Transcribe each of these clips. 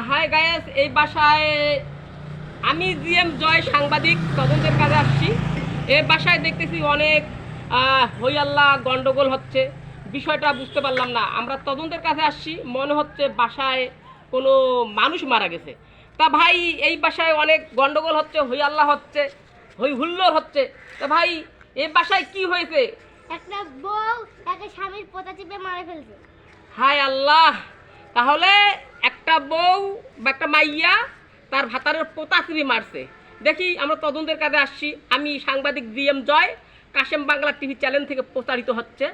High guys, এই বাসায় আমি জিএম জয় সাংবাদিক তদন্তের কাজে আসছি। এই বাসায় দেখতেছি অনেক হই আল্লাহ গন্ডগোল হচ্ছে। বিষয়টা বুঝতে পারলাম না। আমরা তদন্তের কাছে আসছি, মনে হচ্ছে বাসায় কোনো মানুষ মারা গেছে। তা ভাই, এই বাসায় অনেক গন্ডগোল হচ্ছে, হই আল্লাহ হচ্ছে, হই হুল্লোড় হচ্ছে। তা ভাই, এই বাসায় কি হয়েছে? একটা বউ তাকে স্বামীর পোতা চিপে মারা ফেলছে। হায় আল্লাহ! তাহলে একটা বউ বা একটা মাইয়া তার ভাতারের পোতা চিপে মারছে। দেখি, আমরা তদন্তের কাজে আসছি। আমি সাংবাদিক জিএম জয়, কাশেম বাংলা টিভি চ্যানেল থেকে প্রচারিত হচ্ছে।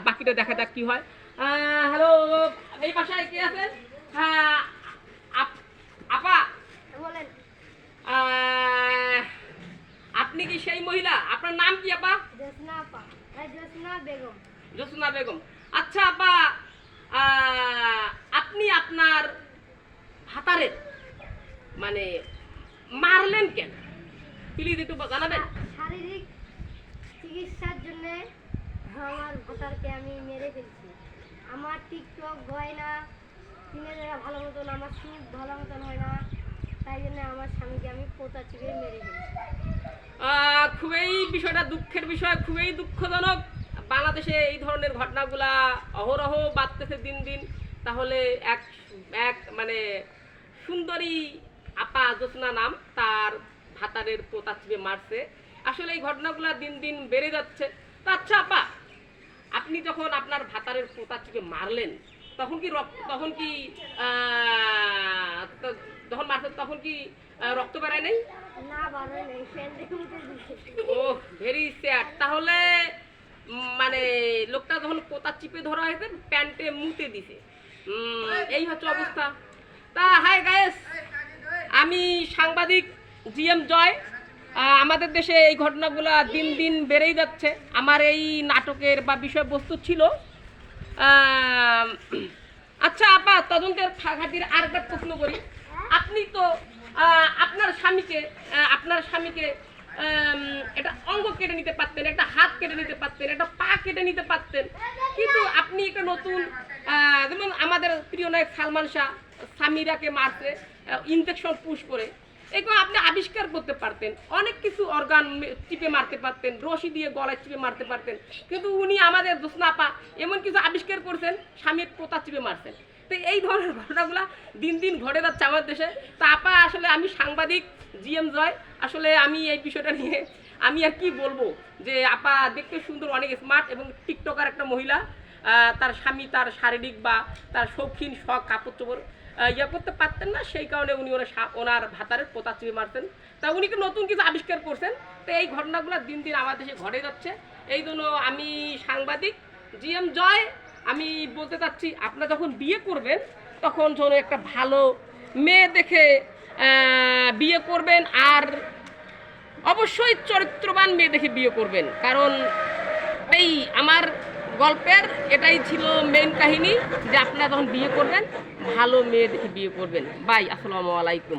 বাকিটা দেখা যাক কি হয়। হ্যালো, এই বাসায় কে আছেন? আপা, বলেন। আপনি কি সেই মহিলা? আপনার নাম কি আপা? জোসনা আপা। জোসনা বেগম। জোসনা বেগম। আচ্ছা আপা, আপনি আপনার ভাতারের মানে মারলেন কেন? প্লিজ একটু জানাবেন। শারীরিক চিকিৎসার জন্য আমার ভাতারকে আমি মেরে ফেলছি। আমার টিকটক হয় না, দিনের বেলা ভালো মতন আমার সুখ ভালো মতন হয় না, তাই জন্য আমার স্বামীকে আমি পোতা চিপে মেরে ফেলছি। খুবই বিষয়টা দুঃখের বিষয়, খুবই দুঃখজনক। বাংলাদেশে এই ধরনের ঘটনাগুলা অহরহ বাড়তেছে দিন দিন। তাহলে এক এক মানে সুন্দরী আপা, জোসনা নাম, তার ভাতারের পোতা চিপে মারছে। আসলে এই ঘটনাগুলা দিন দিন বেড়ে যাচ্ছে। তা আচ্ছা আপা, আপনি যখন আপনার ভাতারের পোতা চিপে মারলেন, তখন কি যখন মারছেন তখন কি রক্ত বেড়ায় নাই? না, ভালো নেই, ফ্যান্ডে মুতে দিচ্ছে। ও, ভেরি স্যাড। তাহলে মানে লোকটা যখন পোতা চিপে ধরা হয়েছে, প্যান্টে মুতে দিছে। এই হচ্ছে অবস্থা। তা হাই গায়েস, আমি সাংবাদিক জিএম জয়। আমাদের দেশে এই ঘটনাগুলো দিন দিন বেড়েই যাচ্ছে। আমার এই নাটকের বা বিষয়বস্তু ছিল। আচ্ছা আপা, তদন্তের খাতির আরেকটা প্রশ্ন করি। আপনি তো আপনার স্বামীকে একটা অঙ্গ কেটে নিতে পারতেন, একটা হাত কেটে নিতে পারতেন, একটা পা কেটে নিতে পারতেন, কিন্তু আপনি একটা নতুন যেমন আমাদের প্রিয় নায়ক সালমান শাহ সামিরাকে মারছে ইনজেকশন পুশ করে, এগুলো আপনি আবিষ্কার করতে পারতেন। অনেক কিছু অর্গান চিপে মারতে পারতেন, রশি দিয়ে গলায় চিপে মারতে পারতেন, কিন্তু উনি আমাদের জোসনা আপা এমন কিছু আবিষ্কার করছেন, স্বামীর পোতা চিপে মারছেন। তো এই ধরনের ঘটনাগুলো দিন দিন ঘটে যাচ্ছে আমাদের দেশে। তা আপা, আসলে আমি সাংবাদিক জিএম জয়, আসলে আমি এই বিষয়টা নিয়ে আমি আর কি বলবো, যে আপা দেখতে সুন্দর, অনেক স্মার্ট এবং টিকটকার একটা মহিলা। তার স্বামী তার শারীরিক বা তার শৌখিন শখ কাপড় চোপড় ইয়া করতে পারতেন না, সেই কারণে উনি ওনার ভাতারের পোতা চিপে মারতেন। তা উনি কি নতুন কিছু আবিষ্কার করছেন। তো এই ঘটনাগুলো দিন দিন আমাদের দেশে ঘটে যাচ্ছে। এই জন্য আমি সাংবাদিক জিএম জয়, আমি বলতে চাচ্ছি, আপনারা যখন বিয়ে করবেন তখন যেন একটা ভালো মেয়ে দেখে বিয়ে করবেন, আর অবশ্যই চরিত্রবান মেয়ে দেখে বিয়ে করবেন। কারণ এই আমার গল্পের এটাই ছিল মেইন কাহিনী, যে আপনারা যখন বিয়ে করবেন ভালো মেয়ে দেখে বিয়ে করবেন। বাই, আসসালামু আলাইকুম।